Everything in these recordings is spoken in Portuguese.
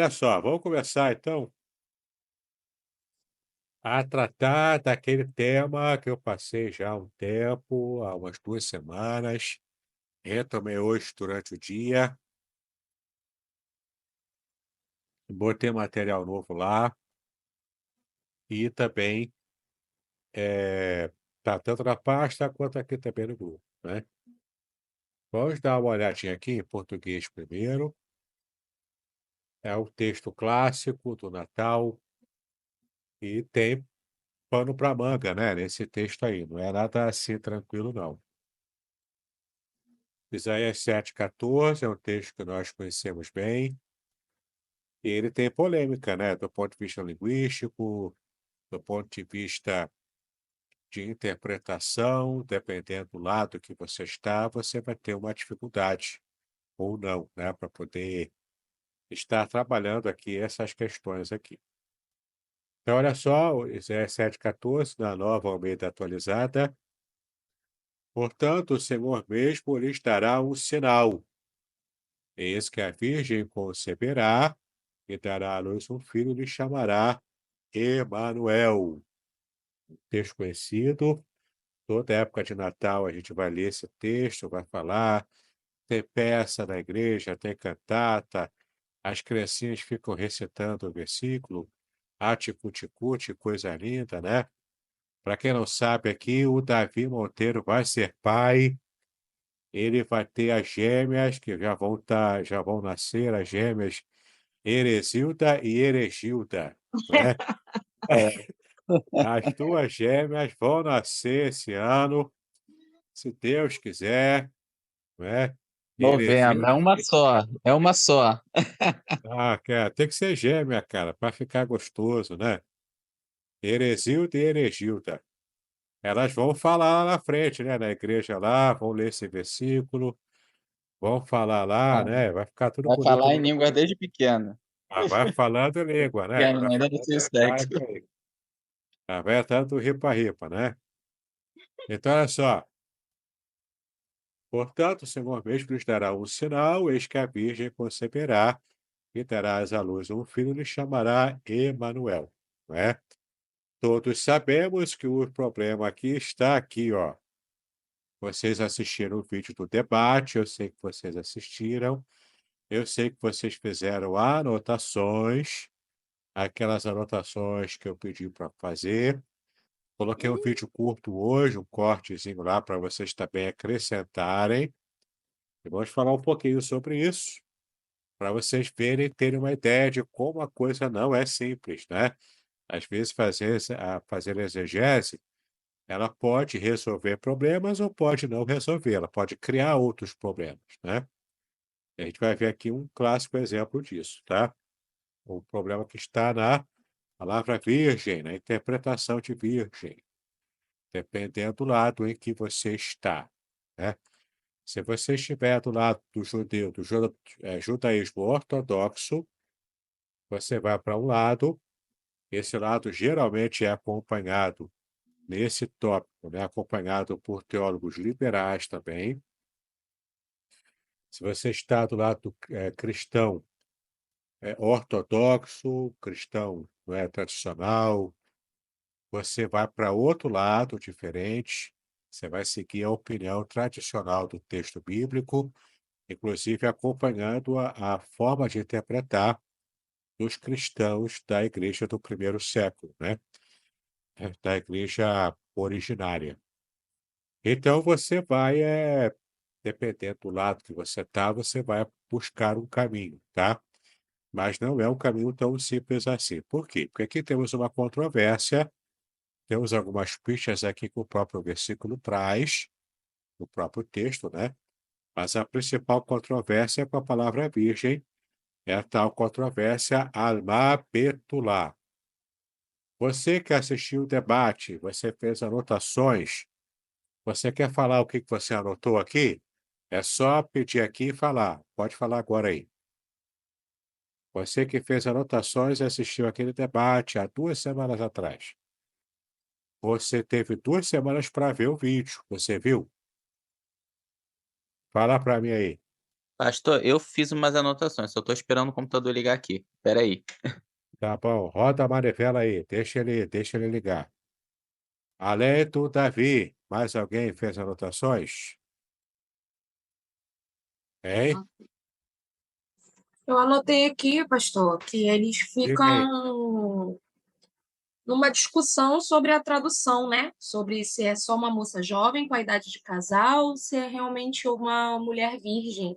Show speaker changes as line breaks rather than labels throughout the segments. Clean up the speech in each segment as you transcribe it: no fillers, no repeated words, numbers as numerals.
Olha só, vamos começar então a tratar daquele tema que eu passei já há um tempo, há umas 2 semanas, retomei hoje durante o dia, botei material novo lá e também, tá tanto na pasta quanto aqui também no grupo, né. Vamos dar uma olhadinha aqui em português primeiro, é um texto clássico do Natal e tem pano para manga, né, nesse texto aí, não é nada assim tranquilo não. Isaías 7,14 é um texto que nós conhecemos bem, e ele tem polêmica, né, do ponto de vista linguístico, do ponto de vista de interpretação, dependendo do lado que você está, você vai ter uma dificuldade, ou não, né, para poder estar trabalhando aqui essas questões aqui. Então, olha só, o Isaías 7,14, na Nova Almeida Atualizada: "Portanto, o Senhor mesmo lhes dará um sinal. Eis que a virgem conceberá e dará à luz um filho, e lhe chamará Emanuel." Texto conhecido, toda época de Natal a gente vai ler esse texto, vai falar, tem peça na igreja, tem cantata, as criancinhas ficam recitando o versículo, ati-cuti-cuti, coisa linda, né? Para quem não sabe aqui, o Davi Monteiro vai ser pai, ele vai ter as gêmeas que já vão nascer, as gêmeas Eresilda e Eregilda, né? As 2 gêmeas vão nascer esse ano, se Deus quiser, né.
Tô vendo, é
Eresilda
uma só, é uma só.
cara, tem que ser gêmea, cara, para ficar gostoso, né. Eresilda e Eregilda. Elas vão falar lá na frente, né, na igreja lá, vão ler esse versículo, vão falar lá,
Ah,
né, vai ficar tudo
vai
bonito
falar em
no
línguas desde pequena.
vai falando língua, né,
Pequena,
vai
ainda não
falando
sei o sexo.
hebraico aí. Vai entrando do ripa-ripa, né. Então olha só: "Portanto, o Senhor mesmo lhes dará um sinal, eis que a virgem conceberá e darás à luz um filho, e lhe chamará Emanuel", não é? Todos sabemos que o problema aqui está aqui, ó. Vocês assistiram o vídeo do debate, eu sei que vocês assistiram, eu sei que vocês fizeram anotações, aquelas anotações que eu pedi para fazer. Coloquei um vídeo curto hoje, um cortezinho lá para vocês também acrescentarem, e vamos falar um pouquinho sobre isso. Para vocês verem e terem uma ideia de como a coisa não é simples, né. Às vezes fazer exegese, ela pode resolver problemas ou pode não resolver, ela pode criar outros problemas, né. E a gente vai ver aqui um clássico exemplo disso, tá. O problema que está na palavra virgem, na interpretação de virgem, dependendo do lado em que você está, né. Se você estiver do lado do judeu, do judaísmo ortodoxo, você vai para um lado. Esse lado geralmente é acompanhado, nesse tópico, né, acompanhado por teólogos liberais também. Se você está do lado, cristão, ortodoxo, cristão, não é, tradicional, você vai para outro lado diferente, você vai seguir a opinião tradicional do texto bíblico, inclusive acompanhando a forma de interpretar dos cristãos da igreja do primeiro século, né, da igreja originária. Então você vai, dependendo do lado que você está, você vai buscar um caminho, tá. Mas não é um caminho tão simples assim. Por quê? Porque aqui temos uma controvérsia, temos algumas pistas aqui que o próprio versículo traz, no próprio texto, né, mas a principal controvérsia é com a palavra virgem, é a tal controvérsia alma betulá. Você que assistiu o debate, você fez anotações, você quer falar o que que você anotou aqui? É só pedir aqui e falar. Pode falar agora aí. Você que fez anotações e assistiu aquele debate há 2 semanas atrás. Você teve 2 semanas para ver o vídeo. Você viu? Fala para mim aí.
Pastor, eu fiz umas anotações, só tô esperando o computador ligar aqui. Espera aí.
Tá bom, roda a manivela aí, deixa ele ligar. Além do Davi, mais alguém fez anotações? Hein?
Eu anotei aqui, pastor, que eles
Diga aí.
ficam numa discussão sobre a tradução, né? Sobre se é só uma moça jovem com a idade de casar ou se é realmente uma mulher virgem.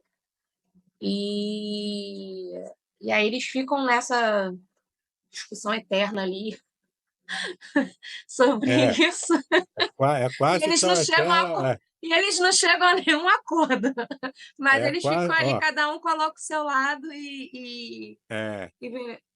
E, e aí eles ficam nessa discussão eterna ali sobre
É,
isso.
é
E
quase
eles não
tão
chegam a,
eterno,
e eles não chegam a nenhum acordo. Mas eles ficam
quase,
ali,
ó,
cada um coloca o seu lado
é,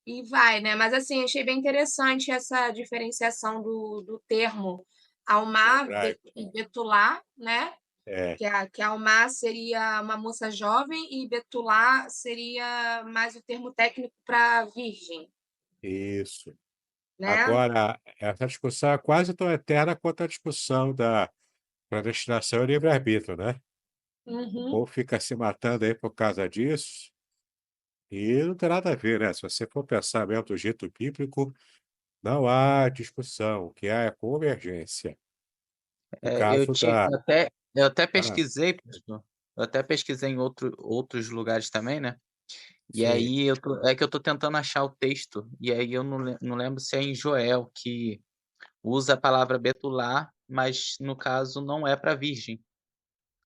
e vai, né? Mas assim, achei bem interessante essa diferenciação do termo
no
Almar
hebraico,
e Betulá, né?
é,
Que Almar seria uma moça jovem e Betulá seria mais o termo técnico para virgem,
isso.
né?
Agora, essa discussão é quase tão eterna quanto a discussão da predestinação e livre-arbítrio, né? O
Uhum.
povo fica se matando aí por causa disso, e não tem nada a ver, né? Se você for pensar mesmo do jeito bíblico, não há discussão, o que há é convergência. No
É, eu
caso
tinha
da.
eu até
Ah,
pesquisei, pastor, eu até pesquisei em outros lugares também, né, e
sim,
aí que eu tô tentando achar o texto, e aí eu não lembro se é em Joel que usa a palavra betulá, mas no caso não é para virgem.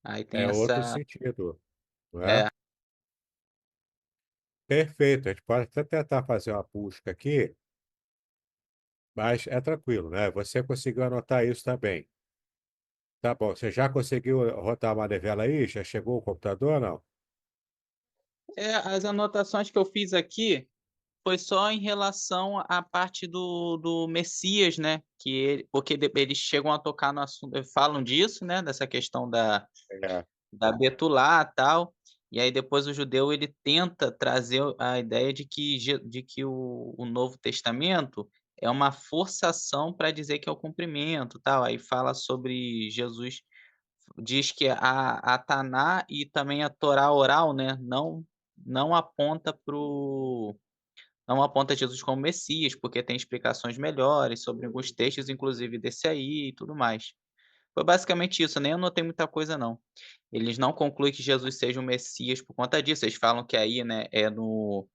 Aí tem
é outro
essa
sentido, não é?
é,
Perfeito, a gente pode até tentar fazer uma busca aqui, mas é tranquilo, né? Você conseguiu anotar isso também. Tá bom, você já conseguiu rodar uma manivela aí? Já chegou o computador, não?
as anotações que eu fiz aqui foi só em relação à parte do Messias, né, que ele porque eles chegam a tocar no assunto falam disso, né, dessa questão
É,
da Betulá, tal, e aí depois o judeu ele tenta trazer a ideia de que o Novo Testamento é uma forçação para dizer que é o cumprimento, tal, aí fala sobre Jesus, diz que a Taná e também a Torá oral, né, não aponta para o não aponta Jesus como Messias, porque tem explicações melhores sobre alguns textos, inclusive desse aí e tudo mais. Foi basicamente isso, eu nem anotei muita coisa não. Eles não concluem que Jesus seja o Messias por conta disso, eles falam que aí, né, é no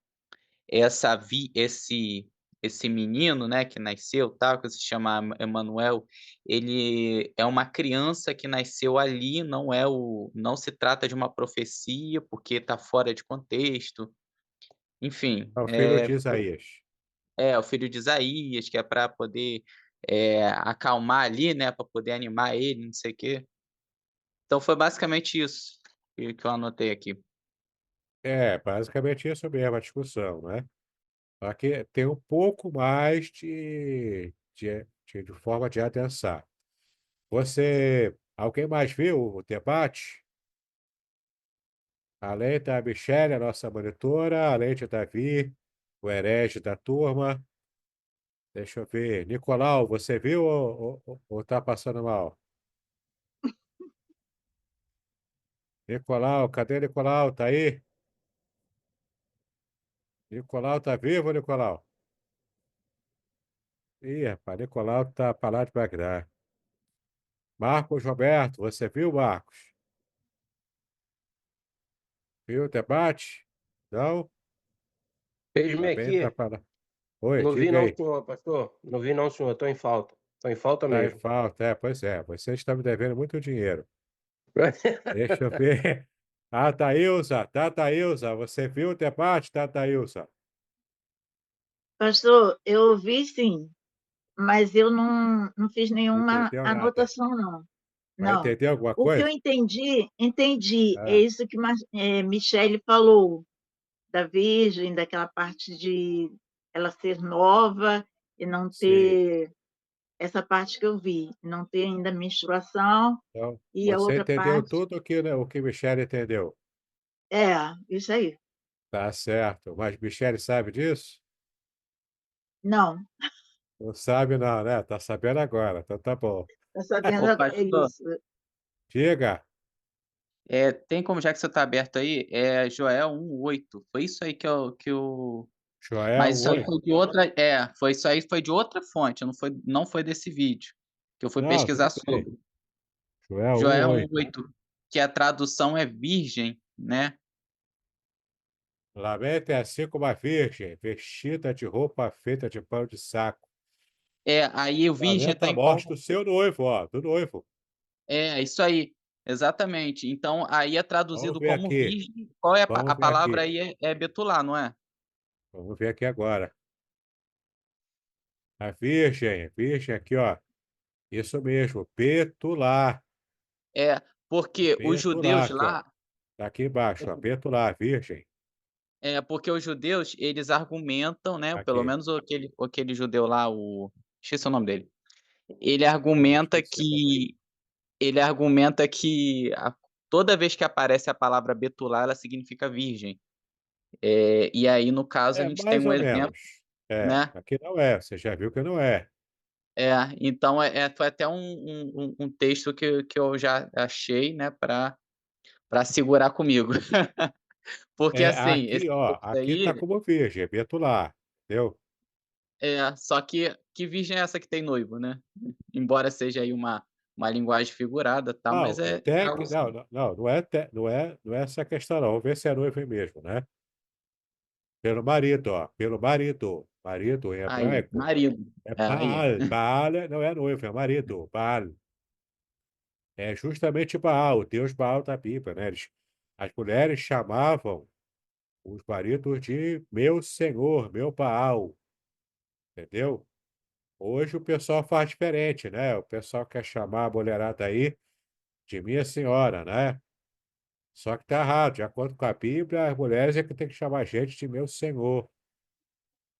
essa vi esse menino, né, que nasceu, tal, que se chama Emanuel, ele é uma criança que nasceu ali, não se trata de uma profecia, porque está fora de contexto, enfim,
é o filho de Isaías.
o filho de Isaías, que é para poder, acalmar ali, né, para poder animar ele, não sei o quê. Então foi basicamente isso que eu anotei aqui.
É, basicamente isso mesmo, a discussão, né? Aqui tem um pouco mais de forma de adensar. Alguém mais viu o debate? Além da Michelle, a nossa monitora, além de Davi, o herege da turma. Deixa eu ver. Nicolau, você viu ou tá passando mal? Nicolau, cadê Nicolau? Tá aí? Nicolau tá vivo, Nicolau? Ih, rapaz, Nicolau tá pra lá de Bagdá. Marcos Roberto, você viu, Marcos? Viu o debate? Não?
Veja-me
Também tá
aqui.
para lá. Oi,
Não vi
diga
não,
aí.
senhor pastor. Não vi não, senhor. Estou em falta. Estou em falta
Tá em
mesmo.
falta. É, pois é. Você está me devendo muito dinheiro. Deixa eu ver. Ah, Thailza, você viu o debate, Thailza?
Pastor, eu ouvi sim, mas eu não fiz
Não
nenhuma
entendeu nada.
anotação, não.
Vai
Não.
entender alguma
O que eu
coisa?
entendi, é
Ah,
isso que Michele falou, da Virgem, daquela parte de ela ser nova e não
sim.
ter essa parte que eu vi, não ter ainda menstruação,
Então,
e a
você
outra
entendeu
parte,
tudo o que Michele entendeu.
isso aí.
Tá certo. Mas Michele sabe disso?
Não,
Não sabe não, né? Tá sabendo agora. Então tá bom.
está sabendo
Ô
é
pastor,
isso.
Diga.
Tem como, já que você está aberto aí, Joel 1:8. Foi isso aí que eu
Joel
mas isso aí
1:8.
foi de isso aí foi de outra fonte, não foi desse vídeo, que eu fui
Não, tudo
pesquisar
bem.
sobre.
Joel
Joel
1:8.
1:8, que a tradução é virgem, né.
Lamento é assim como a virgem, vestida de roupa feita de pano de saco.
Aí o virgem
Lamenta
está
a
em
morte
qual.
do seu noivo, ó, do noivo.
Isso aí, exatamente. Então aí é
Vamos
traduzido
ver
como
aqui,
virgem, qual é a
vamos ver
palavra
aqui,
aí é betulá, não é?
vamos ver aqui agora. A virgem aqui, ó. Isso mesmo, Betulá.
Porque os
Betulá
judeus
aqui, ó.
lá
Tá aqui embaixo, ó. Betulá, virgem.
porque os judeus, eles argumentam, né, pelo
Aqui.
menos aquele judeu lá, esqueci o nome dele. Ele
Eu
argumenta
esqueci também.
que ele argumenta que toda vez que aparece a palavra betulá, ela significa virgem. E aí, no caso, a
É,
gente tem
mais
um
ou
exemplo,
menos. É,
né.
aqui não é, você já viu que não é.
Então foi até um texto que eu já achei, né, para segurar comigo. Porque,
É,
assim,
aqui,
esse
ó,
texto
aqui tá
aí
como virgem, é Betulá, entendeu?
só que virgem é essa que tem noivo, né. Embora seja aí uma linguagem figurada, tal, mas
Não,
é
até
algo
que,
assim.
não é essa questão não. Vamos ver se é noivo mesmo, né? Pelo marido, ó, pelo marido. Marido em
Aí,
hebraico
marido.
é
Aí,
Baal. Baal não é noivo, é marido. Baal. É justamente Baal, o deus Baal da Bíblia, né? As mulheres chamavam os maridos de meu senhor, meu Baal, entendeu? Hoje o pessoal faz diferente, né? O pessoal quer chamar a mulherada aí de minha senhora, né? Só que tá errado. De acordo com a Bíblia, as mulheres é que tem que chamar a gente de meu senhor,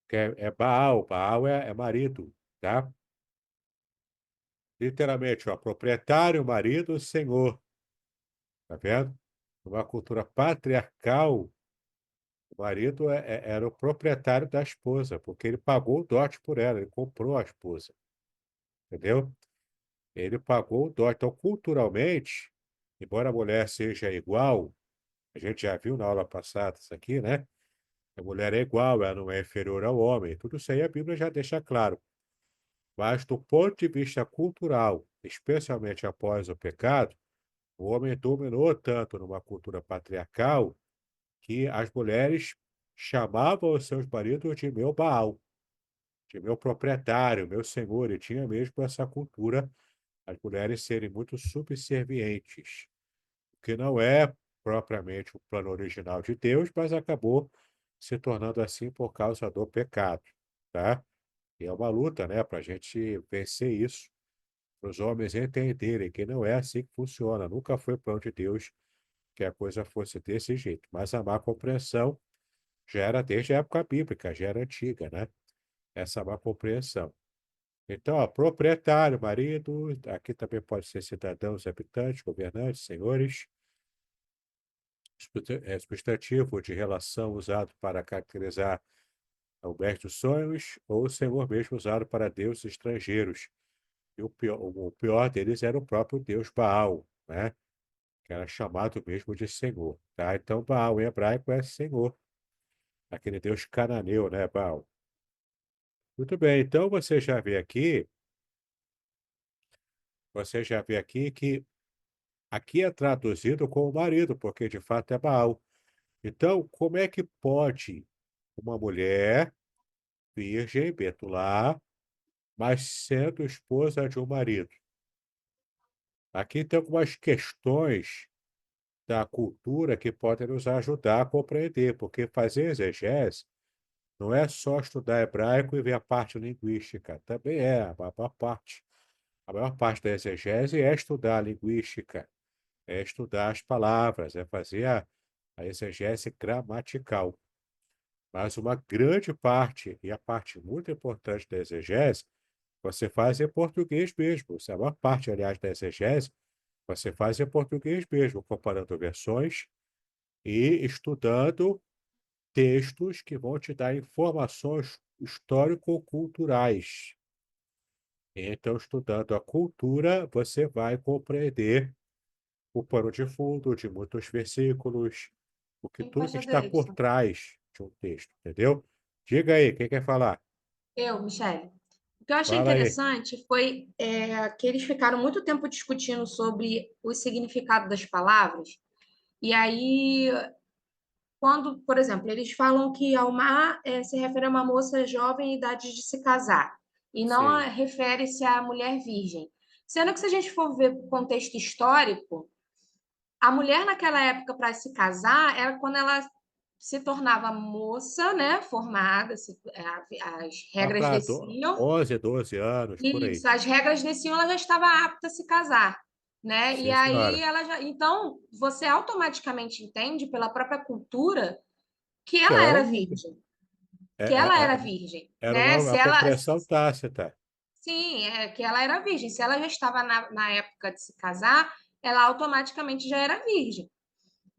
que é Baal. Baal é marido, tá? Literalmente, ó, proprietário, marido, senhor. Tá vendo? Numa cultura patriarcal, o marido era o proprietário da esposa, porque ele pagou o dote por ela, ele comprou a esposa, entendeu? Ele pagou o dote. Então, culturalmente, embora a mulher seja igual, a gente já viu na aula passada isso aqui, né? A mulher é igual, ela não é inferior ao homem. Tudo isso aí a Bíblia já deixa claro. Mas, do ponto de vista cultural, especialmente após o pecado, o homem dominou tanto numa cultura patriarcal que as mulheres chamavam os seus maridos de meu Baal, de meu proprietário, meu senhor, e tinha mesmo essa cultura, as mulheres serem muito subservientes, o que não é propriamente o plano original de Deus, mas acabou se tornando assim por causa do pecado, tá? E é uma luta, né, para a gente vencer isso, para os homens entenderem que não é assim que funciona, nunca foi plano de Deus que a coisa fosse desse jeito, mas a má compreensão já era desde a época bíblica, já era antiga, né? Essa má compreensão. Então, ó, proprietário, marido, aqui também pode ser cidadãos, habitantes, governantes, senhores, substantivo de relação usado para caracterizar o mestre dos sonhos, ou o senhor mesmo usado para deuses estrangeiros. E o pior deles era o próprio deus Baal, né? Que era chamado mesmo de senhor, tá? Então, Baal em hebraico é senhor, aquele deus cananeu, né, Baal? Muito bem, então você já vê aqui que aqui é traduzido como marido, porque de fato é Baal. Então, como é que pode uma mulher virgem, betulá, mas sendo esposa de um marido? Aqui tem algumas questões da cultura que podem nos ajudar a compreender, porque fazer exegese não é só estudar hebraico e ver a parte linguística, também é a maior parte. A maior parte da exegese é estudar a linguística, é estudar as palavras, é fazer a exegese gramatical. Mas uma grande parte, e a parte muito importante da exegese, você faz em português mesmo. A maior parte, aliás, da exegese, você faz em português mesmo, comparando versões e estudando textos que vão te dar informações histórico-culturais. Então, estudando a cultura, você vai compreender o pano de fundo de muitos versículos, porque
Sim,
tudo que
pastor
está por
Davidson.
trás de um texto, entendeu? Diga aí, quem quer falar?
Michele. O que eu achei
Fala aí.
interessante foi que eles ficaram muito tempo discutindo sobre o significado das palavras. E aí, quando, por exemplo, eles falam que Almar se refere a uma moça jovem em idade de se casar, e não
Sim,
refere-se à mulher virgem. Sendo que, se a gente for ver o contexto histórico, a mulher naquela época para se casar era quando ela se tornava moça, né, formada, as
lá
regras
para
desciam,
11, 12 anos, por aí.
isso, as regras desciam, ela já estava apta a se casar, né? E
Sim,
aí
senhora.
ela já, então você automaticamente entende pela própria cultura que
Que
ela
ela era
era
virgem.
virgem,
É,
que ela
é,
era
é,
virgem,
era
né?
uma
Se ela,
compreensão tácita.
sim, que ela era virgem. Se ela já estava na época de se casar, ela automaticamente já era virgem,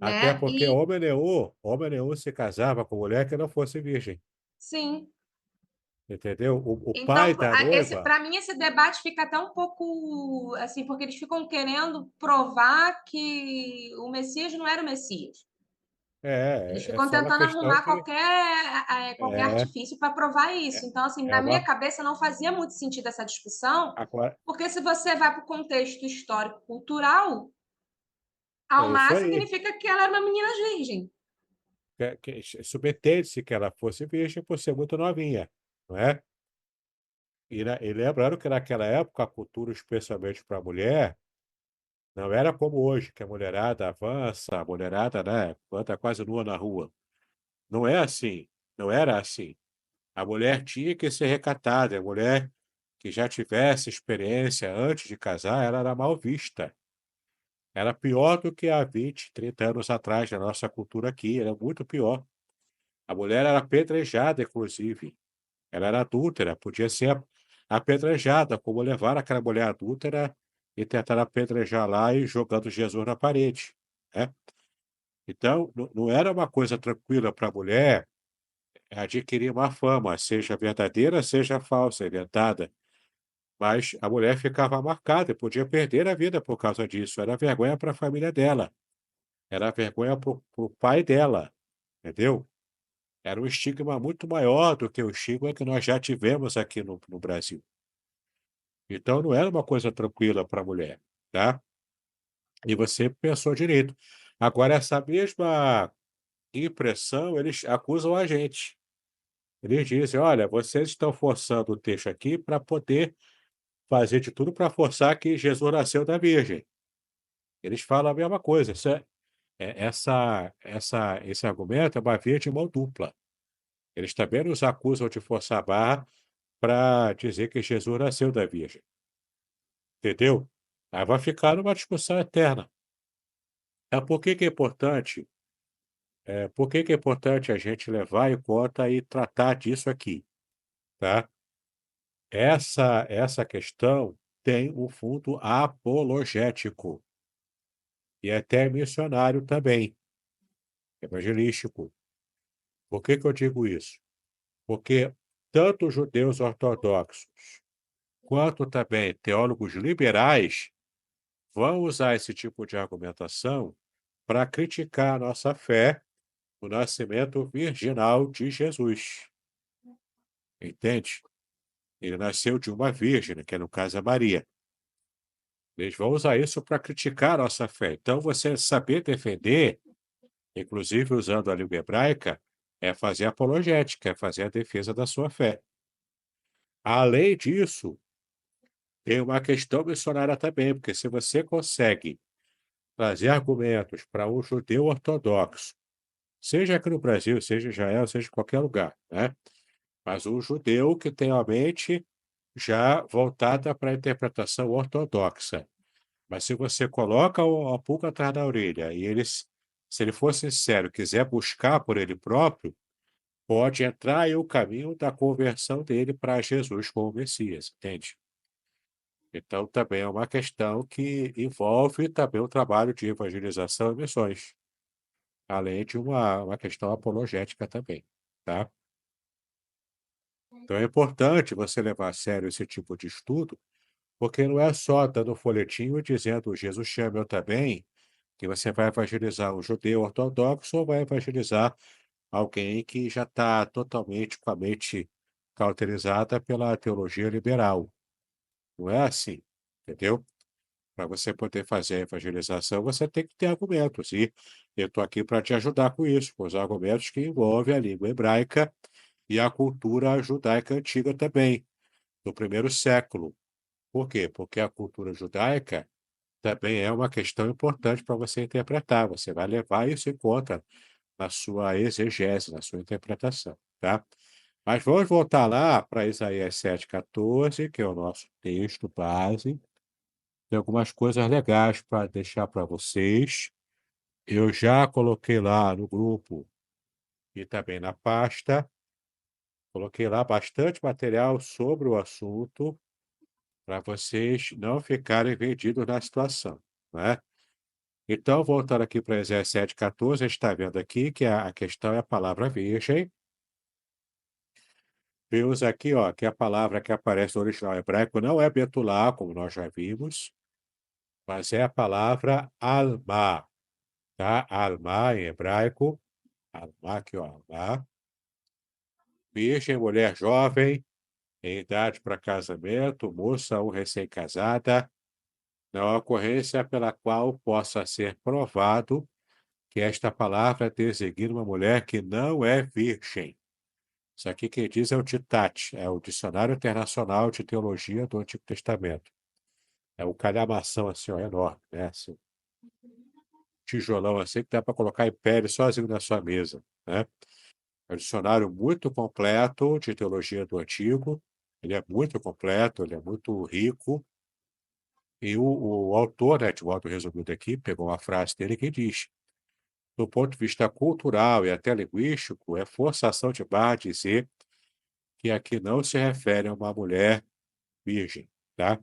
Até
né?
porque
E
homem nenhum se casava com mulher que não fosse virgem.
sim.
Entendeu? O pai
Então,
da noiva,
para mim, esse debate fica até um pouco assim, porque eles ficam querendo provar que o Messias não era o Messias. Eles
é
ficam
só uma
tentando
questão
arrumar
de.
qualquer
É,
artifício para provar isso.
é,
Então, assim,
é
na minha
uma.
cabeça não fazia muito sentido essa discussão,
Agora,
porque se você vai para o contexto histórico-cultural,
é isso
Almar
aí.
significa que ela era uma menina virgem.
Subentende-se que ela fosse virgem por ser muito novinha, não é? E lembrando que naquela época a cultura, especialmente para a mulher, não era como hoje, que a mulherada avança, a mulherada, né, anda quase nua na rua. Não é assim, não era assim. A mulher tinha que ser recatada, a mulher que já tivesse experiência antes de casar, ela era mal vista. Era pior do que há 20, 30 anos atrás na nossa cultura aqui, era muito pior. A mulher era apedrejada, inclusive. Ela era adúltera, podia ser apedrejada, como levar aquela mulher adúltera e tentar apedrejar lá e jogando Jesus na parede, né? Então, não era uma coisa tranquila para a mulher adquirir uma fama, seja verdadeira, seja falsa, inventada. Mas a mulher ficava marcada e podia perder a vida por causa disso. Era vergonha para a família dela, era vergonha para o pai dela, entendeu? Era um estigma muito maior do que o estigma que nós já tivemos aqui no Brasil. Então não era uma coisa tranquila para a mulher, tá? E você pensou direito. Agora, essa mesma impressão, eles acusam a gente. Eles dizem: olha, vocês estão forçando o texto aqui para poder fazer de tudo para forçar que Jesus nasceu da Virgem. Eles falam a mesma coisa. Esse argumento é uma via de mão dupla. Eles também nos acusam de forçar a barra para dizer que Jesus nasceu da Virgem. Entendeu? Aí vai ficar numa discussão eterna. Por que que é importante? Por que que é importante a gente levar em conta e tratar disso aqui, tá? Essa questão tem um fundo apologético e até missionário também, evangelístico. Por que que eu digo isso? Porque tanto os judeus ortodoxos quanto também teólogos liberais vão usar esse tipo de argumentação para criticar a nossa fé no nascimento virginal de Jesus. Entende? Ele nasceu de uma virgem, né, que no caso é Maria. Eles vão usar isso para criticar a nossa fé. Então, você saber defender, inclusive usando a língua hebraica, é fazer apologética, é fazer a defesa da sua fé. Além disso, tem uma questão missionária também, porque se você consegue trazer argumentos para um judeu ortodoxo, seja aqui no Brasil, seja em Israel, seja em qualquer lugar, né? Mas um judeu que tem a mente já voltada para a interpretação ortodoxa. Mas se você coloca a pulga atrás da orelha e se ele for sincero, quiser buscar por ele próprio, pode entrar aí o caminho da conversão dele para Jesus como Messias, entende? Então também é uma questão que envolve também o trabalho de evangelização e missões, além de uma questão apologética também, tá? Então é importante você levar a sério esse tipo de estudo, porque não é só dando folhetinho e dizendo Jesus chama eu também, que você vai evangelizar um judeu ortodoxo ou vai evangelizar alguém que já está totalmente com a mente cauterizada pela teologia liberal. Não é assim, entendeu? Para você poder fazer a evangelização, você tem que ter argumentos. E eu estou aqui para te ajudar com isso, com os argumentos que envolvem a língua hebraica e a cultura judaica antiga também, do primeiro século. Por quê? Porque a cultura judaica também é uma questão importante para você interpretar. Você vai levar isso em conta na sua exegese, na sua interpretação, tá? Mas vamos voltar lá para Isaías 7,14, que é o nosso texto base. Tem algumas coisas legais para deixar para vocês. Eu já coloquei lá no grupo e também na pasta. Coloquei lá bastante material sobre o assunto para vocês não ficarem vendidos na situação, né? Então, voltando aqui para Isaías 7,14, a gente está vendo aqui que a questão é a palavra virgem. Vimos aqui, ó, que a palavra que aparece no original hebraico não é betulá, como nós já vimos, mas é a palavra alma, tá? Alma em hebraico, alma aqui, ó, alma. Virgem, mulher jovem, em idade para casamento, moça ou recém-casada, na ocorrência pela qual possa ser provado que esta palavra designa uma mulher que não é virgem. Isso aqui quem diz é o Ditat, é o Dicionário Internacional de Teologia do Antigo Testamento. É um calhamação assim, ó, enorme, né? Assim, tijolão assim que dá para colocar em pé ele sozinho na sua mesa, né? É um dicionário muito completo de teologia do Antigo. Ele é muito completo, ele é muito rico. E o autor, né, de modo resumido aqui, pegou uma frase dele que diz: do ponto de vista cultural e até linguístico, é forçação de barra dizer que aqui não se refere a uma mulher virgem, tá?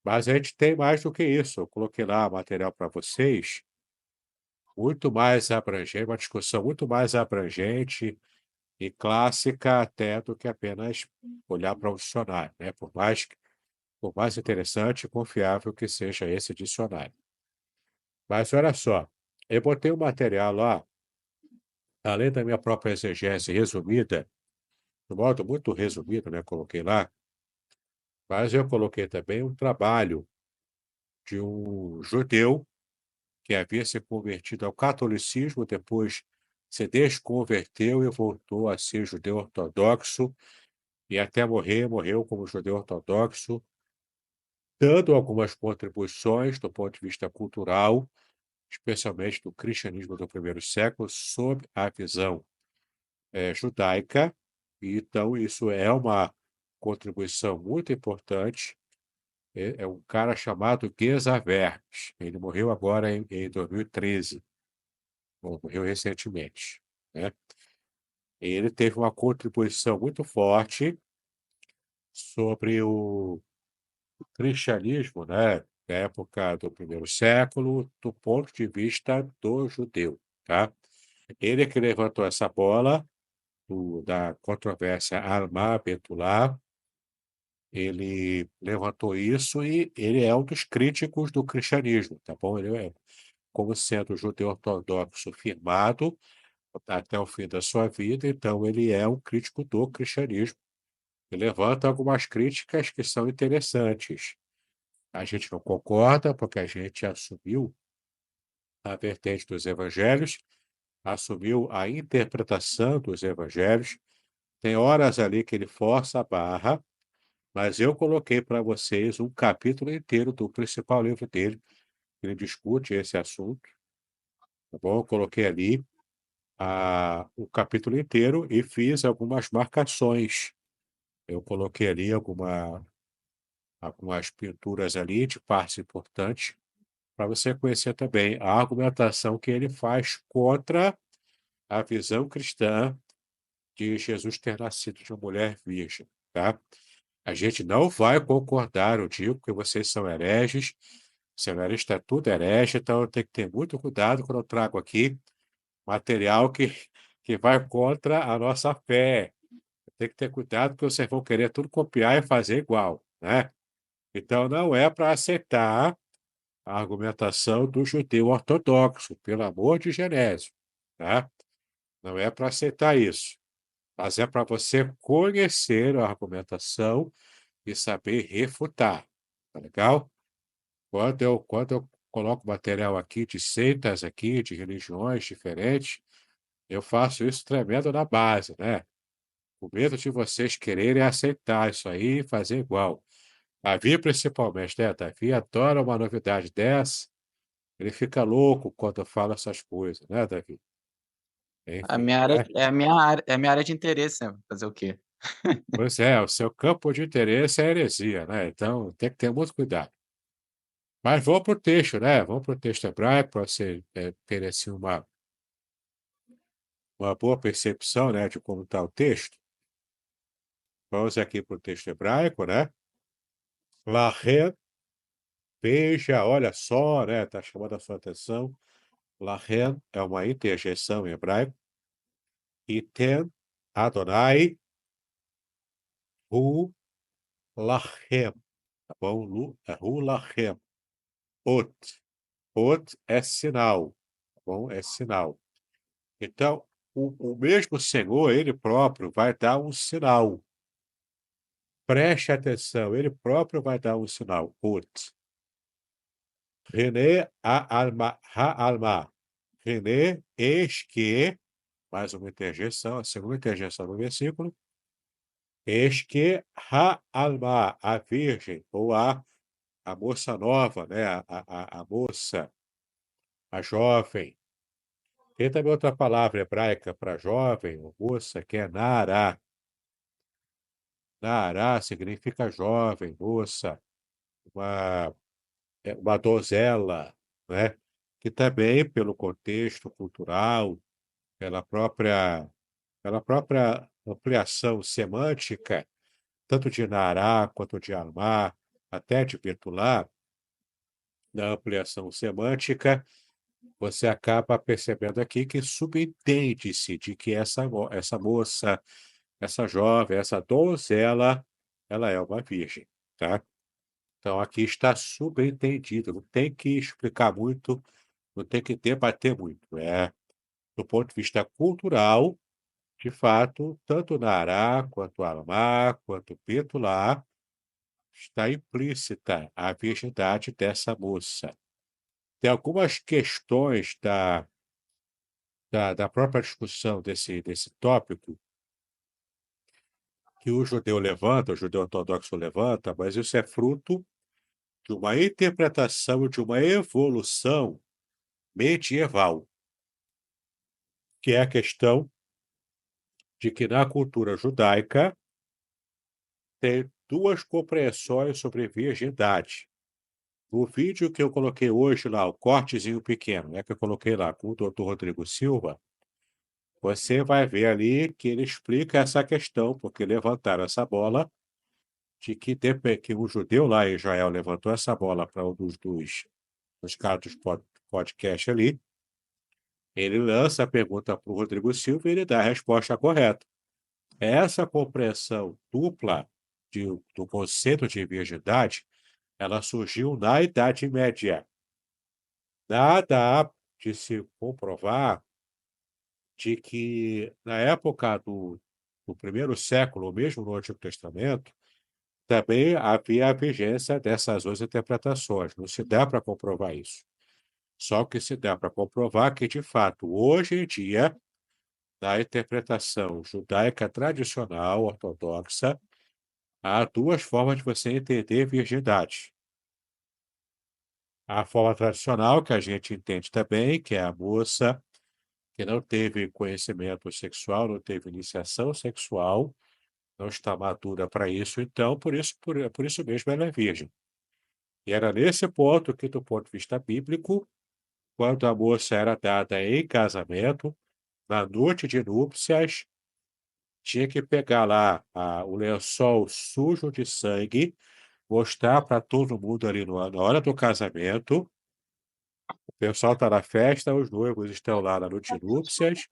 Mas a gente tem mais do que isso. Eu coloquei lá material para vocês, muito mais abrangente, uma discussão muito mais abrangente e clássica até do que apenas olhar para o dicionário, né? Por mais interessante e confiável que seja esse dicionário. Mas olha só, eu botei um material lá, além da minha própria exegese resumida, de modo muito resumido, né? Coloquei lá, mas eu coloquei também um trabalho de um judeu que havia se convertido ao catolicismo, depois se desconverteu e voltou a ser judeu ortodoxo, e até morreu como judeu ortodoxo, dando algumas contribuições do ponto de vista cultural, especialmente do cristianismo do primeiro século, sob a visão judaica. E, então, isso é uma contribuição muito importante. É um cara chamado Geza Vermes. Ele morreu agora em 2013. Bom, morreu recentemente, né? Ele teve uma contribuição muito forte sobre o cristianismo, né, da época do primeiro século, do ponto de vista do judeu, tá? Ele que levantou essa bola da controvérsia Almar-Betulá, ele levantou isso e ele é um dos críticos do cristianismo, tá bom? Ele é como sendo judeu ortodoxo firmado até o fim da sua vida, então ele é um crítico do cristianismo. E levanta algumas críticas que são interessantes. A gente não concorda, porque a gente assumiu a vertente dos evangelhos, assumiu a interpretação dos evangelhos. Tem horas ali que ele força a barra, mas eu coloquei para vocês um capítulo inteiro do principal livro dele, que ele discute esse assunto, tá bom? Eu coloquei ali o capítulo inteiro e fiz algumas marcações. Eu coloquei ali algumas pinturas ali de partes importantes para você conhecer também a argumentação que ele faz contra a visão cristã de Jesus ter nascido de uma mulher virgem, tá? A gente não vai concordar, eu digo, que vocês são hereges, seminarista é tudo herege, então eu tenho que ter muito cuidado quando eu trago aqui material que vai contra a nossa fé. Tem que ter cuidado, porque vocês vão querer tudo copiar e fazer igual, né? Então, não é para aceitar a argumentação do judeu ortodoxo, pelo amor de Genésio, tá? Não é para aceitar isso, mas é para você conhecer a argumentação e saber refutar, tá legal? Quando eu coloco material aqui de seitas aqui, de religiões diferentes, eu faço isso tremendo na base, né? O medo de vocês quererem aceitar isso aí e fazer igual. Davi, principalmente, né? Davi adora uma novidade dessa. Ele fica louco quando fala essas coisas, né, Davi?
A
Enfim,
minha área
né?
é a minha área de interesse, né, fazer o quê?
Pois é, o seu campo de interesse é a heresia, né? Então tem que ter muito cuidado. Mas vamos para o texto, né? Vamos para o texto hebraico para você ter assim, uma boa percepção, né, de como está o texto. Vamos aqui para o texto hebraico, né? Lahem, veja, olha só, né? Está chamando a sua atenção. Lahem é uma interjeição em hebraico. Iten Adonai hu lachem, tá bom? Hu lachem. Ot. Ot é sinal, tá bom? É sinal. Então, o mesmo Senhor, ele próprio, vai dar um sinal. Preste atenção, ele próprio vai dar um sinal. Ot. René ha-alma. René, eis que, mais uma interjeição, a segunda interjeição no versículo, eis que ha-alma, a virgem, ou a moça nova, né? A moça, a jovem. Tem também outra palavra hebraica para jovem, ou moça, que é Nará. Nará significa jovem, moça, uma, uma donzela, né? Que também, pelo contexto cultural, pela própria ampliação semântica, tanto de Nará quanto de Almá, até de Betulá, na ampliação semântica, você acaba percebendo aqui que subentende-se de que essa moça, essa jovem, essa donzela, ela é uma virgem, tá? Então, aqui está subentendido, não tem que explicar muito, não tem que debater muito. Do ponto de vista cultural, de fato, tanto Nará, quanto Almá, quanto Betulá, está implícita a virgindade dessa moça. Tem algumas questões da própria discussão desse tópico que o judeu levanta, o judeu ortodoxo levanta, mas isso é fruto de uma interpretação, de uma evolução medieval, que é a questão de que na cultura judaica tem duas compreensões sobre virgindade. No vídeo que eu coloquei hoje lá, o cortezinho pequeno, né, que eu coloquei lá com o doutor Rodrigo Silva, você vai ver ali que ele explica essa questão, porque levantaram essa bola de que um judeu lá em Israel levantou essa bola para um dos caras dos podcast ali. Ele lança a pergunta para o Rodrigo Silva e ele dá a resposta correta. Essa compreensão dupla do conceito de virgindade, ela surgiu na Idade Média. Nada há de se comprovar de que, na época do primeiro século, ou mesmo no Antigo Testamento, também havia a vigência dessas duas interpretações. Não se dá para comprovar isso. Só que se dá para comprovar que, de fato, hoje em dia, na interpretação judaica tradicional, ortodoxa, há duas formas de você entender virgindade. A forma tradicional, que a gente entende também, que é a moça que não teve conhecimento sexual, não teve iniciação sexual, não está madura para isso, então, por isso mesmo ela é virgem. E era nesse ponto que, do ponto de vista bíblico, quando a moça era dada em casamento, na noite de núpcias, tinha que pegar lá o lençol sujo de sangue, mostrar para todo mundo ali na hora do casamento. O pessoal está na festa, os noivos estão lá na noite de núpcias,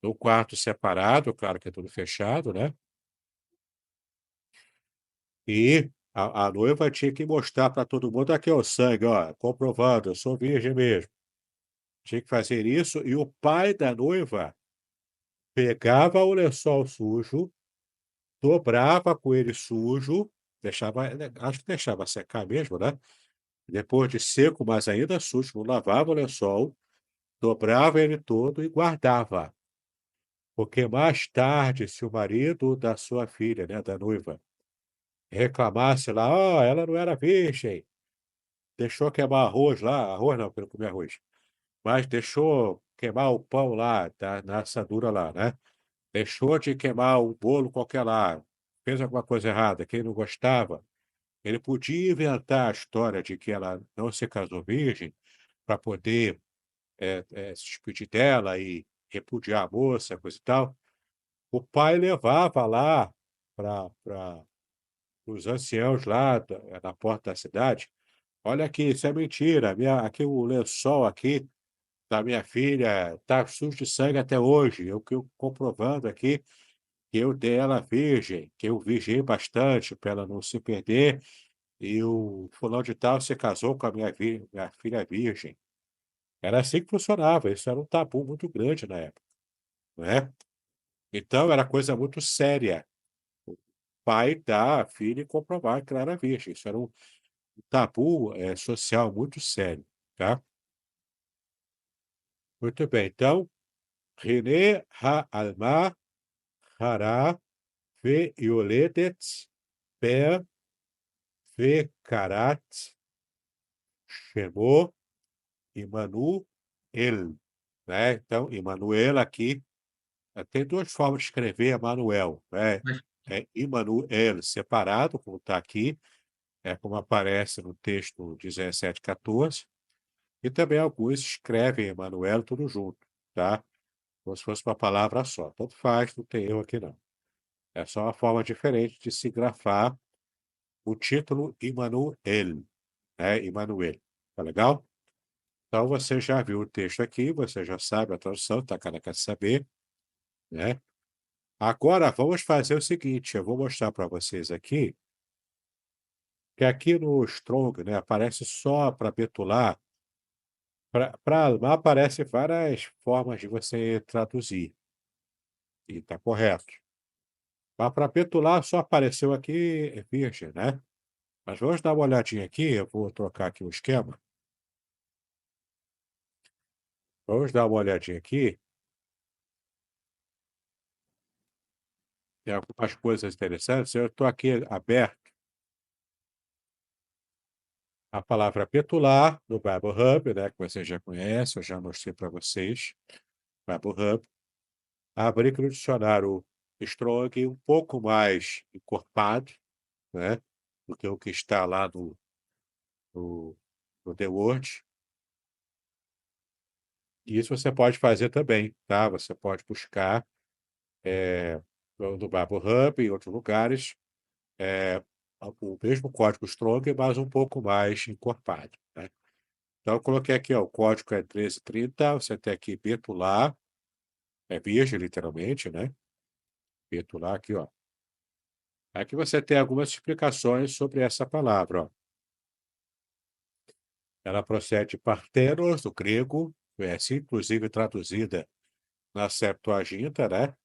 no quarto separado, claro que é tudo fechado, né? E A noiva tinha que mostrar para todo mundo: "Aqui é o sangue, ó, comprovando, eu sou virgem mesmo". Tinha que fazer isso e o pai da noiva pegava o lençol sujo, dobrava com ele sujo, deixava, acho que deixava secar mesmo, né, depois de seco, mas ainda sujo, não lavava o lençol, dobrava ele todo e guardava, porque mais tarde, se o marido da sua filha, né, da noiva, reclamasse lá: "Ó, ela não era virgem, deixou queimar arroz lá", arroz não, porque eu não comia arroz, mas deixou queimar o pão lá, na assadura lá, né, deixou de queimar o bolo qualquer lá, fez alguma coisa errada que ele não gostava, ele podia inventar a história de que ela não se casou virgem para poder, se despedir dela e repudiar a moça, coisa e tal. O pai levava lá para os anciãos lá na porta da cidade: "Olha aqui, isso é mentira, aqui o lençol aqui da minha filha está sujo de sangue até hoje, eu comprovando aqui que eu dei ela virgem, que eu vigiei bastante para ela não se perder, e o fulano de tal se casou com a minha filha virgem". Era assim que funcionava, isso era um tabu muito grande na época, né. Então era coisa muito séria, pai dar a filha e comprovar que ela era virgem, isso era um tabu, social muito sério, tá. Muito bem, então, René ha-alma hará ve-ioledet per ve-karat shemo Immanuel, né, então Emanuel aqui, tem 2 formas de escrever Emanuel, né,
Mas
é Immanuel separado, como está aqui, como aparece no texto 17:14, e também alguns escrevem Emanuel tudo junto, tá, como se fosse uma palavra só, tanto faz, não tem erro aqui não. É só uma forma diferente de se grafar o título Immanuel, né, Emanuel, tá legal? Então você já viu o texto aqui, você já sabe a tradução, tá, cara quer saber, né. Agora vamos fazer o seguinte, eu vou mostrar para vocês aqui, que aqui no Strong, né, aparece só para betular, para Almar aparece várias formas de você traduzir, e tá correto. Mas para betular só apareceu aqui virgem, né. Mas vamos dar uma olhadinha aqui, eu vou trocar aqui o esquema. Vamos dar uma olhadinha aqui, tem algumas coisas interessantes, eu estou aqui aberto a palavra petular no Bible Hub, né, que você já conhece, eu já mostrei para vocês, Bible Hub. Abri aqui no dicionário Strong um pouco mais encorpado, né, do que o que está lá no no The Word. E isso você pode fazer também, tá, você pode buscar, no Bible Hub, em outros lugares, eh, o mesmo código Strong, mas um pouco mais encorpado, né. Então eu coloquei aqui, ó, o código é 1330, você tem aqui betular, é virgem literalmente, né, betular aqui, ó. Aqui você tem algumas explicações sobre essa palavra, ó. Ela procede de partenos, do grego, é assim inclusive traduzida na Septuaginta, né,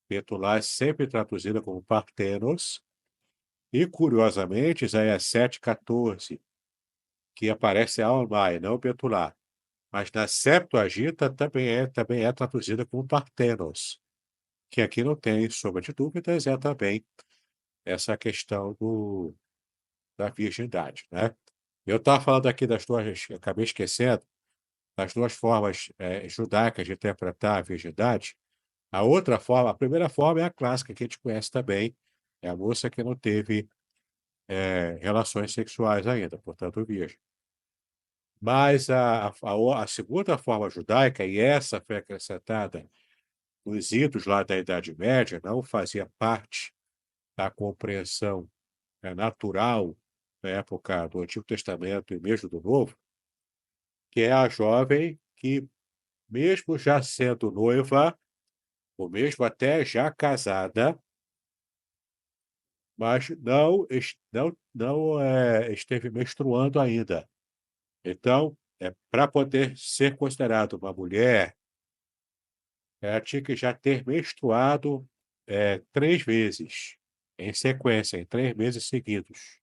betular é sempre traduzida como partenos, e curiosamente Isaías 7:14, que aparece almai, não betular, mas na Septuaginta também é traduzida como partenos, que aqui não tem sombra de dúvidas, é também essa questão da virgindade, né. Eu estava falando aqui das 2, acabei esquecendo, das 2 formas, judaicas de interpretar a virgindade. A outra forma, a primeira forma é a clássica que a gente conhece também, é a moça que não teve, relações sexuais ainda, portanto virgem. Mas a segunda forma judaica, e essa foi acrescentada nos idos lá da Idade Média, não fazia parte da compreensão, natural na época do Antigo Testamento e mesmo do Novo, que é a jovem que, mesmo já sendo noiva, ou mesmo até já casada, mas não esteve menstruando ainda. Então, para poder ser considerado uma mulher, ela tinha que já ter menstruado 3 vezes em sequência, em 3 meses seguidos.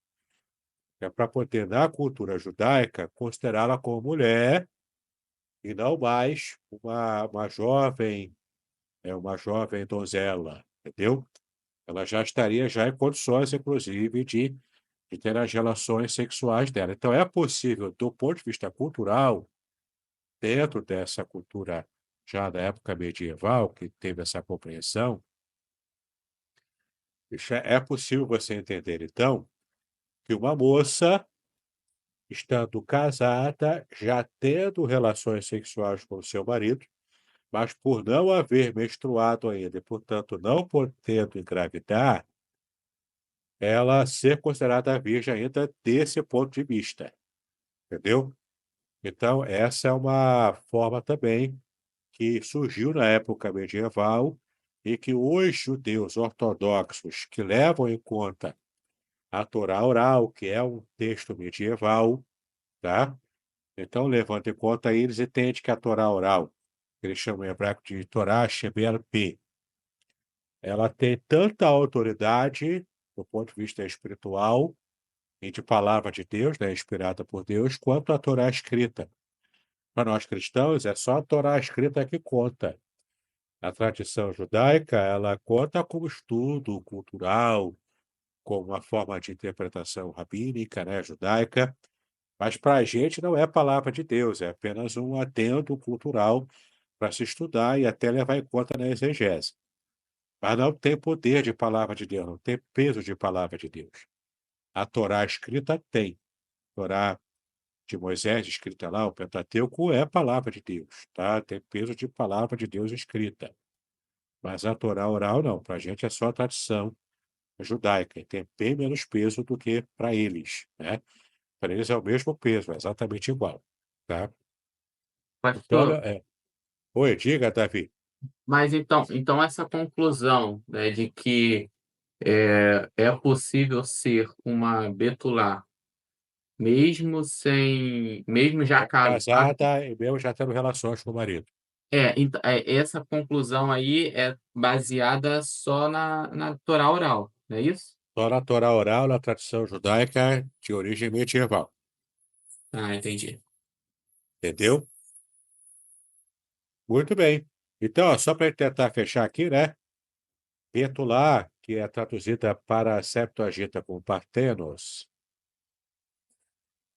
É para poder, na cultura judaica, considerá-la como mulher e não mais uma jovem donzela, entendeu? Ela já estaria já em condições, inclusive, de ter as relações sexuais dela. Então, é possível, do ponto de vista cultural, dentro dessa cultura já da época medieval, que teve essa compreensão, já é possível você entender, então, que uma moça, estando casada, já tendo relações sexuais com o seu marido, mas por não haver menstruado ainda e, portanto, não podendo engravidar, ela ser considerada virgem ainda desse ponto de vista, entendeu? Então, essa é uma forma também que surgiu na época medieval e que os judeus ortodoxos que levam em conta a Torá oral, que é um texto medieval, tá? Então, levando em conta aí, eles entendem que a Torá oral, que eles chamam em hebraico de Torá Shebel Peh, ela tem tanta autoridade do ponto de vista espiritual e de palavra de Deus, né, inspirada por Deus, quanto a Torá escrita. Para nós cristãos, é só a Torá escrita que conta. A tradição judaica, ela conta como estudo cultural, como uma forma de interpretação rabínica, né, judaica, mas para a gente não é palavra de Deus, é apenas um adendo cultural para se estudar e até levar em conta na exegese. Mas não tem poder de palavra de Deus, não tem peso de palavra de Deus. A Torá escrita tem. A Torá de Moisés, escrita lá, o Pentateuco, é a palavra de Deus, tá? Tem peso de palavra de Deus escrita. Mas a Torá oral, não. Para a gente é só a tradição judaica e tem bem menos peso do que para eles, né? Para eles é o mesmo peso, é exatamente igual, tá? Então, olha,
Pastor,
oi, diga, Davi.
mas então essa conclusão, né, de que é possível ser uma betulá, mesmo já casado,
Casada e mesmo já tendo relações com o marido.
essa conclusão aí é baseada só na Torá oral, não é isso?
Só na Torá oral, na tradição judaica de origem medieval,
Ah, entendi.
entendeu? Muito bem. Então, ó, só para tentar fechar aqui, né? Betulá, que é traduzida para a Septuaginta como Partenos.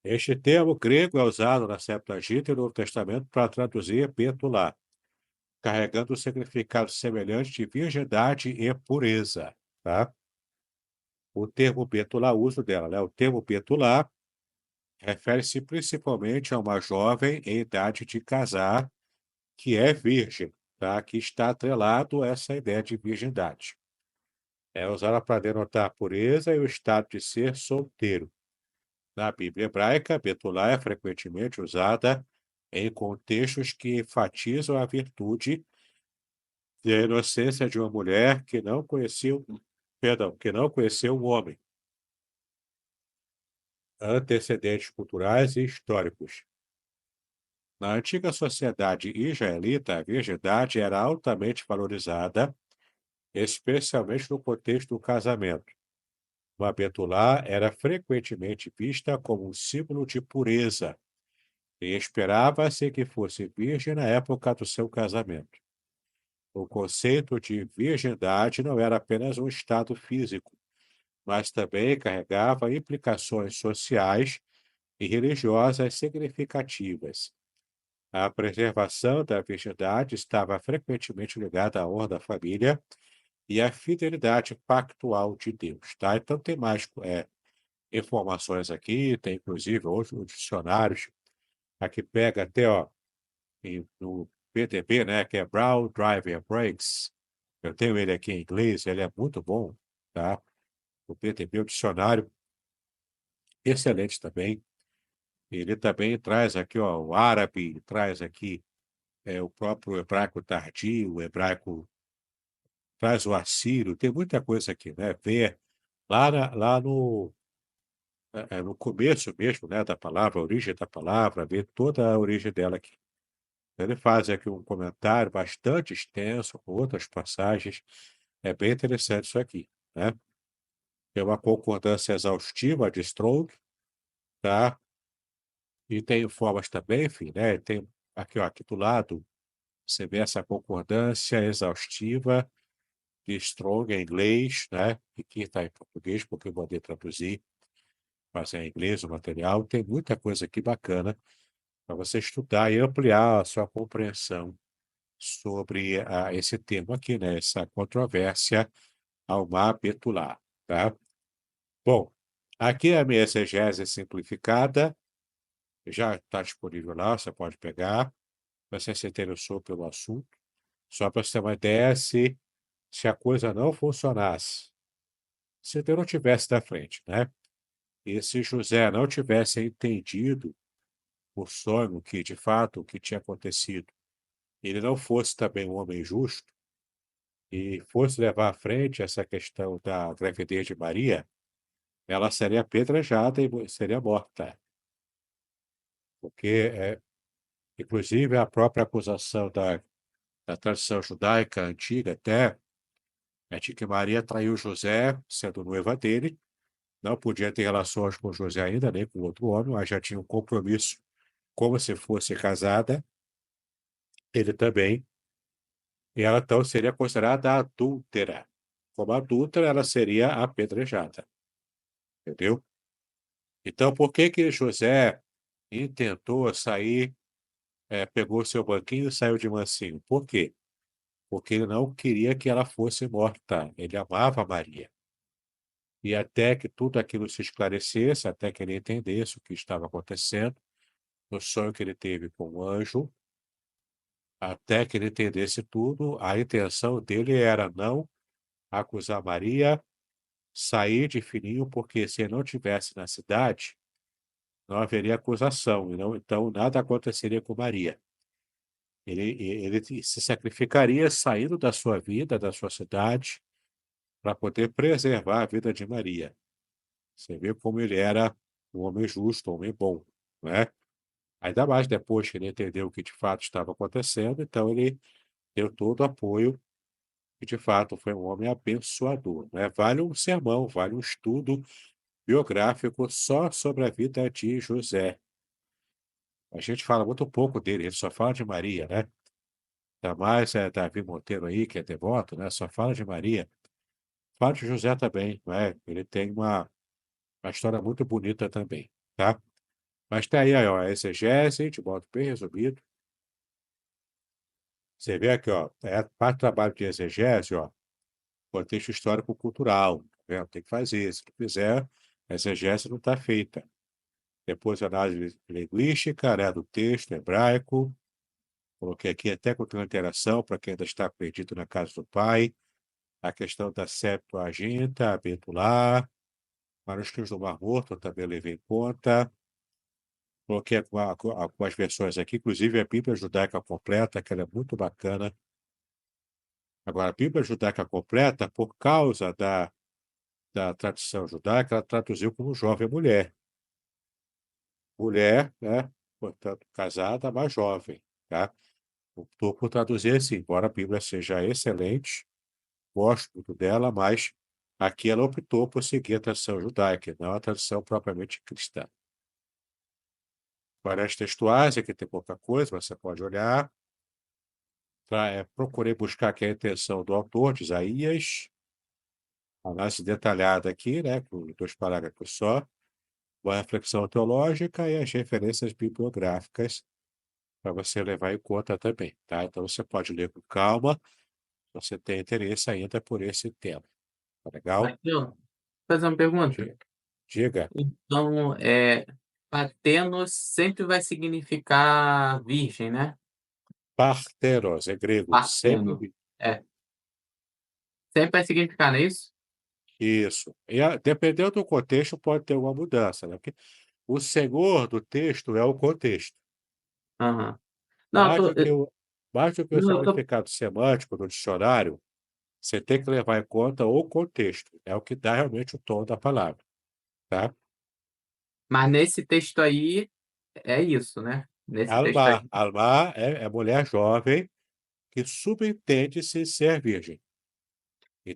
Este termo grego é usado na Septuaginta e no Novo Testamento para traduzir Betulá, carregando um significado semelhante de virgindade e pureza, tá? O termo Betulá, o uso dela, né? O termo Betulá refere-se principalmente a uma jovem em idade de casar que é virgem, tá? Que está atrelado a essa ideia de virgindade. É usada para denotar a pureza e o estado de ser solteiro. Na Bíblia hebraica, Betulá é frequentemente usada em contextos que enfatizam a virtude e a inocência de uma mulher que não conheceu um homem, antecedentes culturais e históricos. Na antiga sociedade israelita, a virgindade era altamente valorizada, especialmente no contexto do casamento. Uma betulá era frequentemente vista como um símbolo de pureza, e esperava-se que fosse virgem na época do seu casamento. O conceito de virgindade não era apenas um estado físico, mas também carregava implicações sociais e religiosas significativas. A preservação da virgindade estava frequentemente ligada à honra da família e à fidelidade pactual de Deus, tá? Então tem mais informações aqui, tem inclusive outros dicionários, aqui pega até, ó, no PTB, né, que é Brown Driver Breaks. Eu tenho ele aqui em inglês, ele é muito bom, tá? O PTB, o dicionário, excelente também. Ele também traz aqui, ó, o árabe, traz aqui o próprio hebraico tardio, o hebraico traz o assírio, tem muita coisa aqui, né? lá no começo mesmo, né, da palavra, a origem da palavra, vê toda a origem dela aqui. Ele faz aqui um comentário bastante extenso, com outras passagens. É bem interessante isso aqui, né? Tem uma concordância exaustiva de Strong, tá? E tem formas também, enfim, né? Tem aqui, ó, aqui do lado, você vê essa concordância exaustiva de Strong em inglês, né? E aqui está em português, porque eu mandei traduzir, mas é em inglês o material. Tem muita coisa aqui bacana para você estudar e ampliar a sua compreensão sobre esse termo aqui, né? Essa controvérsia ao mar Betulá, tá? Bom, aqui é a minha exegese simplificada, já está disponível lá, você pode pegar, se você se interessou pelo assunto. Só para você ter uma ideia, se a coisa não funcionasse, se Deus não tivesse da frente, né? E se José não tivesse entendido o sonho que, de fato, o que tinha acontecido, ele não fosse também um homem justo e fosse levar à frente essa questão da gravidez de Maria, ela seria apedrejada e seria morta. Porque, inclusive, a própria acusação da tradição judaica antiga até é de que Maria traiu José, sendo noiva dele, não podia ter relações com José ainda, nem com outro homem, mas já tinha um compromisso como se fosse casada, ele também, e ela então seria considerada adúltera. Como adúltera, ela seria apedrejada, entendeu? Então, por que que José intentou sair, pegou seu banquinho e saiu de mansinho? Por quê? Porque ele não queria que ela fosse morta. Ele amava Maria. E até que tudo aquilo se esclarecesse, até que ele entendesse o que estava acontecendo, no sonho que ele teve com o anjo, até que ele entendesse tudo, a intenção dele era não acusar Maria, sair de fininho, porque se ele não tivesse na cidade, não haveria acusação, e não, então nada aconteceria com Maria. Ele se sacrificaria saindo da sua vida, da sua cidade, para poder preservar a vida de Maria. Você vê como ele era um homem justo, um homem bom, não é? Ainda mais depois que ele entendeu o que de fato estava acontecendo, então ele deu todo o apoio e, de fato, foi um homem abençoador, né? Vale um sermão, vale um estudo biográfico só sobre a vida de José. A gente fala muito pouco dele, ele só fala de Maria, né? Ainda mais Davi Monteiro aí, que é devoto, né? Só fala de Maria. Fala de José também, né? Ele tem uma história muito bonita também, tá? Mas tá aí, ó, a exegese, de modo bem resumido. Você vê aqui, ó, parte do trabalho de exegese, ó, contexto histórico-cultural, tá vendo? Tem que fazer. Se não fizer, a exegese não está feita. Depois, análise linguística, né, do texto hebraico. Coloquei aqui até com interação para quem ainda está perdido na casa do pai. A questão da Septuaginta, a Betulá, manuscritos do Mar Morto, eu também levei em conta. Coloquei algumas versões aqui, inclusive a Bíblia Judaica Completa, que ela é muito bacana. Agora, a Bíblia Judaica Completa, por causa da tradição judaica, ela traduziu como jovem mulher. Mulher, né? Portanto, casada, mas jovem, tá? Optou por traduzir assim, embora a Bíblia seja excelente, gosto muito dela, mas aqui ela optou por seguir a tradição judaica, não a tradição propriamente cristã. Várias textuais, aqui tem pouca coisa, mas você pode olhar. Procurei buscar aqui a intenção do autor, de Isaías, análise detalhada aqui, né, com 2 parágrafos só, uma reflexão teológica e as referências bibliográficas para você levar em conta também, tá? Então você pode ler com calma, se você tem interesse ainda por esse tema, tá legal?
Marcelo, vou fazer uma pergunta.
Diga.
Então, Patenos sempre vai significar virgem, né?
Parteros, é grego,
Parteno.
sempre
É. Sempre vai significar, não é isso?
isso. E dependendo do contexto, pode ter uma mudança, né? Porque o senhor do texto é o contexto.
Aham. Não,
Mais do que o
não, eu tô,
significado semântico do dicionário, Você tem que levar em conta o contexto, é o que dá realmente o tom da palavra, tá?
Mas nesse texto aí é isso, né? Nesse texto aí.
Alma é mulher jovem que subentende-se ser virgem,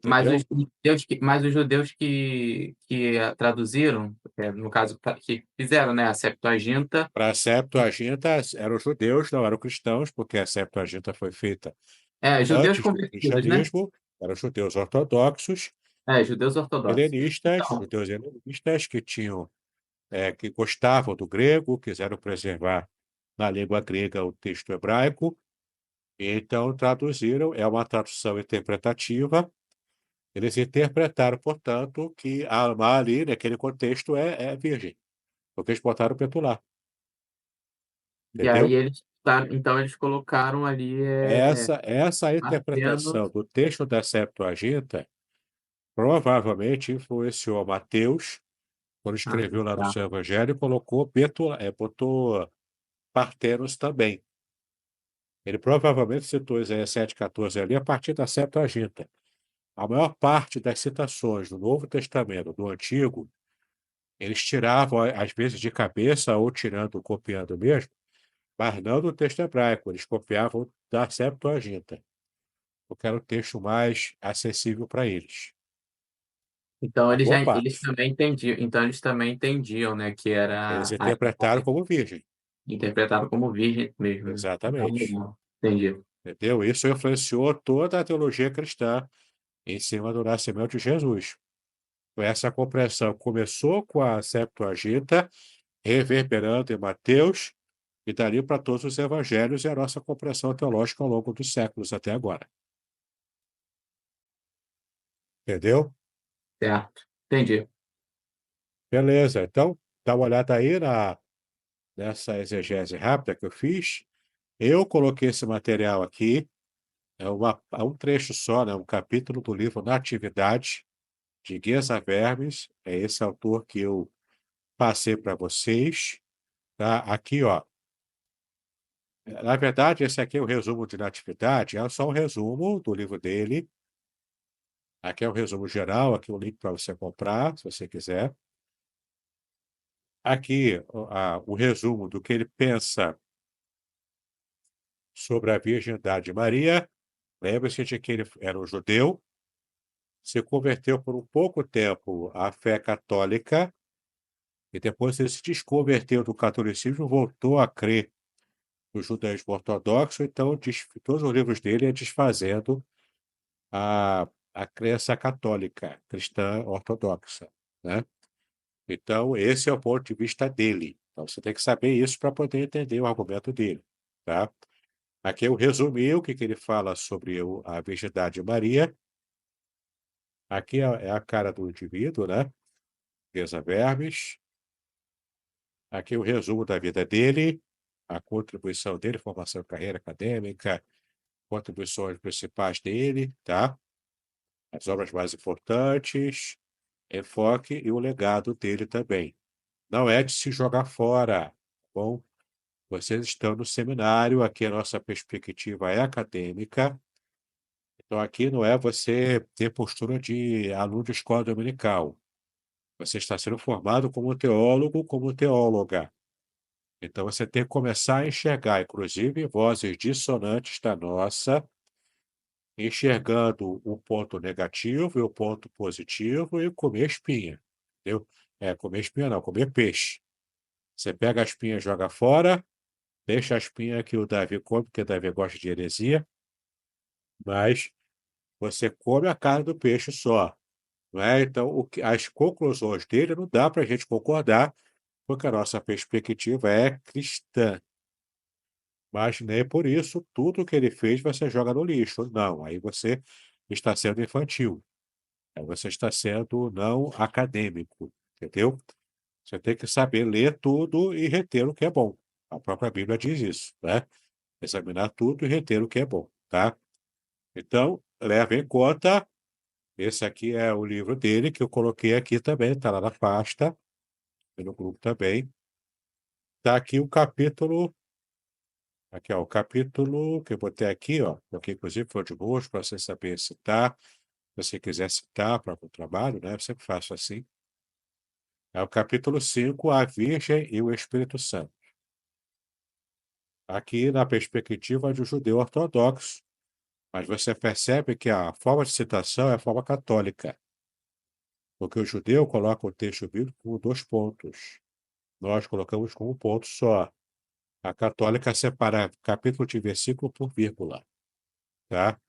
Mas
entendeu?
os judeus que traduziram, no caso, que fizeram, né, a Septuaginta,
Para a Septuaginta eram os judeus, não eram cristãos, porque a Septuaginta foi feita
judeus
antes do
convertidos, né?
cristianismo, eram judeus ortodoxos,
Judeus ortodoxos. Então,
judeus helenistas que tinham, que gostavam do grego, quiseram preservar na língua grega o texto hebraico, e então traduziram, é uma tradução interpretativa. Eles interpretaram, portanto, que a Alma ali, naquele contexto, é virgem, porque eles botaram o petular,
e aí
entendeu?
então eles colocaram ali
Essa
apenas.
interpretação do texto da Septuaginta provavelmente influenciou Mateus, quando
Ah,
escreveu lá no
tá.
seu evangelho, colocou botou partenos também. Ele provavelmente citou Isaías 7,14 ali a partir da Septuaginta. A maior parte das citações do Novo Testamento, do Antigo, eles tiravam, às vezes, de cabeça ou tirando, copiando mesmo, mas não do texto hebraico, eles copiavam da Septuaginta, porque era o texto mais acessível para eles.
Então
A
eles
boa
já eles
parte.
também entendiam, então eles também entendiam, né, que
Eles
era
interpretaram como virgem.
interpretado como virgem mesmo, né? Então,
Exatamente.
entendi.
Entendeu? Isso influenciou toda a teologia cristã em cima do nascimento de Jesus. Essa compreensão começou com a Septuaginta, reverberando em Mateus, e dali para todos os evangelhos e a nossa compreensão teológica ao longo dos séculos até agora. Entendeu?
Certo. Entendi.
Beleza. Então, dá uma olhada aí nessa exegese rápida que eu fiz. Eu coloquei esse material aqui, é um trecho só, né? Um capítulo do livro Natividade, de Geza Vermes. É esse autor que eu passei para vocês. Tá? Aqui, ó. Na verdade, esse aqui é o resumo de Natividade, é só um resumo do livro dele. Aqui é o resumo geral, aqui é o link para você comprar, se você quiser. Aqui, o resumo do que ele pensa sobre a virgindade de Maria. Lembre-se de que ele era um judeu, se converteu por um pouco tempo à fé católica, e depois ele se desconverteu do catolicismo, voltou a crer no judaísmo ortodoxo, então todos os livros dele é desfazendo a crença católica, cristã ortodoxa, né? Então, esse é o ponto de vista dele. Então, você tem que saber isso para poder entender o argumento dele, tá? Aqui eu resumi o que ele fala sobre a virgindade de Maria. Aqui é a cara do indivíduo, né? Teresa Vermes. Aqui o resumo da vida dele, a contribuição dele, formação e carreira acadêmica, contribuições principais dele, tá? As obras mais importantes, enfoque e o legado dele também. Não é de se jogar fora, tá bom? Vocês estão no seminário, aqui a nossa perspectiva é acadêmica, então aqui não é você ter postura de aluno de escola dominical. Você está sendo formado como teólogo, como teóloga. Então você tem que começar a enxergar, inclusive, vozes dissonantes da nossa, enxergando o ponto negativo e o ponto positivo e comer espinha. Entendeu? Comer espinha não, comer peixe. Você pega a espinha e joga fora, deixa a espinha que o Davi come, porque o Davi gosta de heresia, mas você come a carne do peixe só. Não é? Então, as conclusões dele não dá para a gente concordar, porque a nossa perspectiva é cristã. Mas nem por isso tudo que ele fez você joga no lixo. Não, aí você está sendo infantil. Aí você está sendo não acadêmico, entendeu? Você tem que saber ler tudo e reter o que é bom. A própria Bíblia diz isso, né? Examinar tudo e reter o que é bom, tá? Então, leve em conta, esse aqui é o livro dele, que eu coloquei aqui também, está lá na pasta, e no grupo também. Está aqui o capítulo. Aqui, ó, o capítulo que eu botei aqui, ó, porque inclusive foi de gosto para você saber citar. você quiser citar para algum trabalho, né? Eu sempre faço assim. É o capítulo 5, a Virgem e o Espírito Santo. Aqui na perspectiva de um judeu ortodoxo, mas você percebe que a forma de citação é a forma católica, porque o judeu coloca o texto bíblico com 2 pontos. Nós colocamos com 1 ponto só. A católica separa capítulo de versículo por vírgula, tá?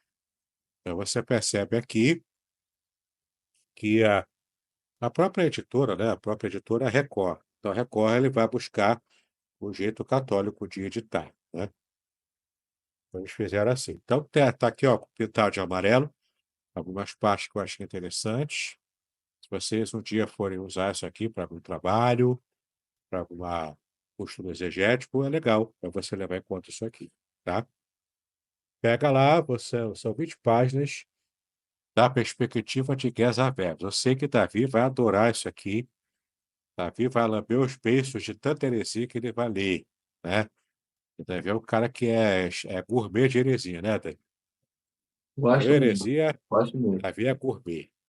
Então você percebe aqui que a própria editora, né, a própria editora é a Record. Então a Record ele vai buscar o jeito católico de editar, né? Então eles fizeram assim. Então tá aqui, ó, pintado de amarelo, algumas partes que eu achei interessantes. Se vocês um dia forem usar isso aqui para algum trabalho, para alguma estudo exegético, é legal para você levar em conta isso aqui, tá? Pega lá, são 20 páginas da perspectiva de Geza Vermes. Eu sei que Davi vai adorar isso aqui. Davi vai lamber os beiços de tanta heresia que ele vai ler, né? O Davi é um cara que é gourmet de heresia, né, Davi?
Gosto muito,
Heresia,
gosto muito.
Davi é gourmet.